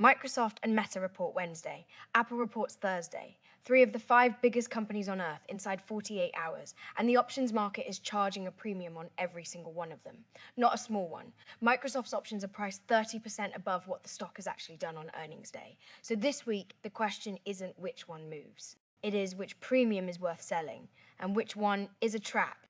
Microsoft and Meta report Wednesday. Apple reports Thursday. 3 of the 5 biggest companies on Earth inside 48 hours, and the options market is charging a premium on every single one of them. Not a small one. Microsoft's options are priced 30% above what the stock has actually done on earnings day. So this week, the question isn't which one moves. It is which premium is worth selling, and which one is a trap.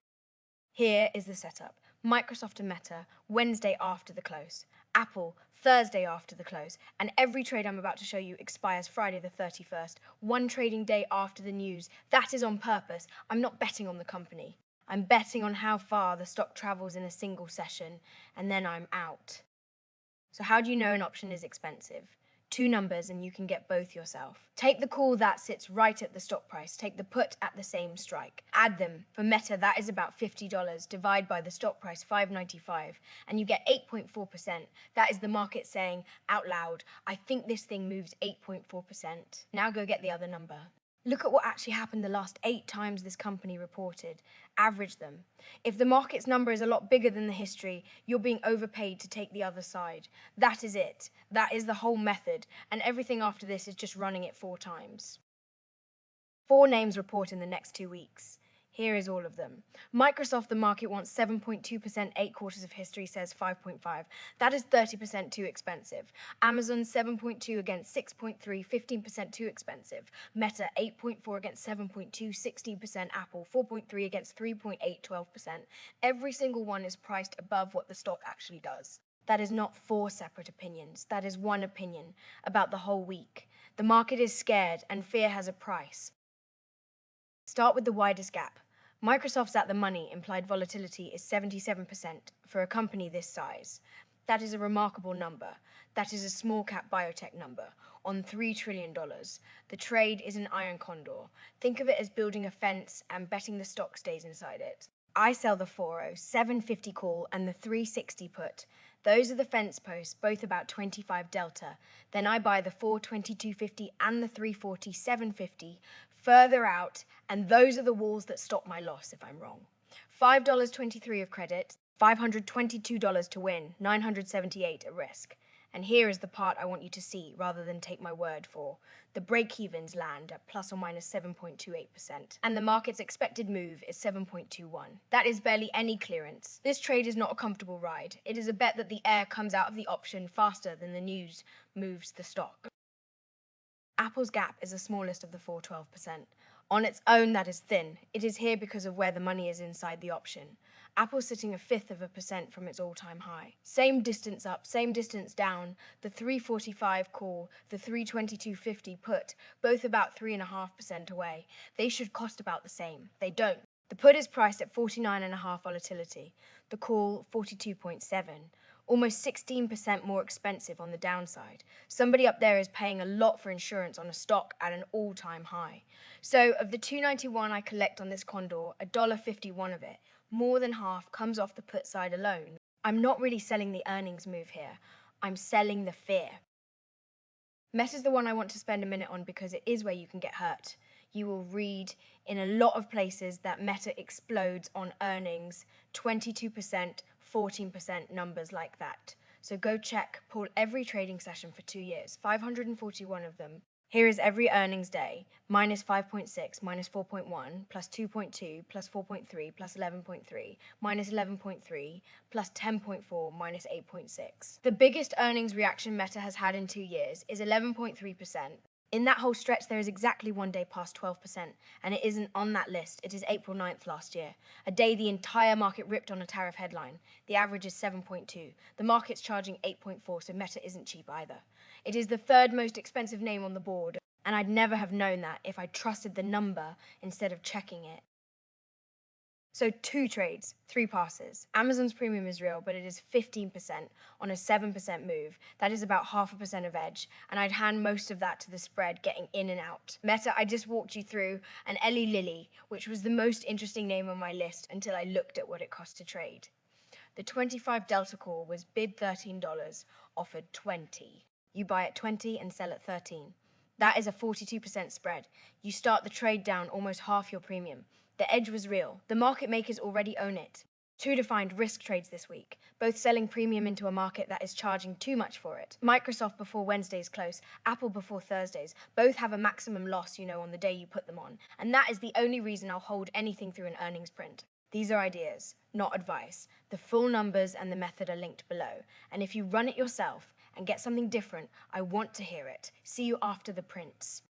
Here is the setup. Microsoft and Meta, Wednesday after the close. Apple, Thursday after the close. And every trade I'm about to show you expires Friday the 31st, one trading day after the news. That is on purpose. I'm not betting on the company. I'm betting on how far the stock travels in a single session, and then I'm out. So how do you know an option is expensive? 2 numbers and you can get both yourself. Take the call that sits right at the stock price. Take the put at the same strike. Add them. For Meta, that is about $50. Divide by the stock price, $5.95, and you get 8.4%. That is the market saying out loud, I think this thing moves 8.4%. Now go get the other number. Look at what actually happened the last 8 times this company reported. Average them. If the market's number is a lot bigger than the history, you're being overpaid to take the other side. That is it. That is the whole method, and everything after this is just running it 4 times. 4 names report in the next 2 weeks. Here is all of them. Microsoft, the market wants 7.2%, 8 quarters of history says 5.5. That is 30% too expensive. Amazon, 7.2 against 6.3, 15% too expensive. Meta, 8.4 against 7.2, 16%. Apple, 4.3 against 3.8, 12%. Every single one is priced above what the stock actually does. That is not 4 separate opinions. That is one opinion about the whole week. The market is scared, and fear has a price. Start with the widest gap. Microsoft's at the money. Implied volatility is 77% for a company this size. That is a remarkable number. That is a small cap biotech number on $3 trillion. The trade is an iron condor. Think of it as building a fence and betting the stock stays inside it. I sell the 40, 750 call and the 360 put. Those are the fence posts, both about 25 delta. Then I buy the 422.50 and the 340, 750 further out, and those are the walls that stop my loss if I'm wrong. $5.23 of credit, $522 to win, $978 at risk. And here is the part I want you to see rather than take my word for. The break-evens land at plus or minus 7.28%, and the market's expected move is 7.21. That is barely any clearance. This trade is not a comfortable ride. It is a bet that the air comes out of the option faster than the news moves the stock. Apple's gap is the smallest of the 412%. On its own, that is thin. It is here because of where the money is inside the option. Apple's sitting 1/5% from its all-time high. Same distance up, same distance down. The 345 call, the 322.50 put, both about 3.5% away. They should cost about the same. They don't. The put is priced at 49.5 volatility. The call, 42.7. Almost 16% more expensive on the downside. Somebody up there is paying a lot for insurance on a stock at an all-time high. So of the $2.91 I collect on this condor, $1.51 of it, more than half, comes off the put side alone. I'm not really selling the earnings move here. I'm selling the fear. Meta's the one I want to spend a minute on because it is where you can get hurt. You will read in a lot of places that Meta explodes on earnings, 22%, 14% numbers like that. So go check, pull every trading session for 2 years, 541 of them. Here is every earnings day, minus 5.6, minus 4.1, plus 2.2, plus 4.3, plus 11.3, minus 11.3, plus 10.4, minus 8.6. The biggest earnings reaction Meta has had in 2 years is 11.3%. In that whole stretch, there is exactly 1 day past 12%, and it isn't on that list. It is April 9th last year, a day the entire market ripped on a tariff headline. The average is 7.2. The market's charging 8.4, so Meta isn't cheap either. It is the 3rd most expensive name on the board, and I'd never have known that if I trusted the number instead of checking it. So 2 trades, 3 passes. Amazon's premium is real, but it is 15% on a 7% move. That is about 0.5% of edge, and I'd hand most of that to the spread getting in and out. Meta, I just walked you through, and Eli Lilly, which was the most interesting name on my list until I looked at what it cost to trade. The 25 delta call was bid $13, offered 20. You buy at 20 and sell at 13. That is a 42% spread. You start the trade down almost half your premium. The edge was real. The market makers already own it. Two defined risk trades this week, both selling premium into a market that is charging too much for it. Microsoft before Wednesday's close, Apple before Thursday's. Both have a maximum loss, on the day you put them on. And that is the only reason I'll hold anything through an earnings print. These are ideas, not advice. The full numbers and the method are linked below. And if you run it yourself and get something different, I want to hear it. See you after the prints.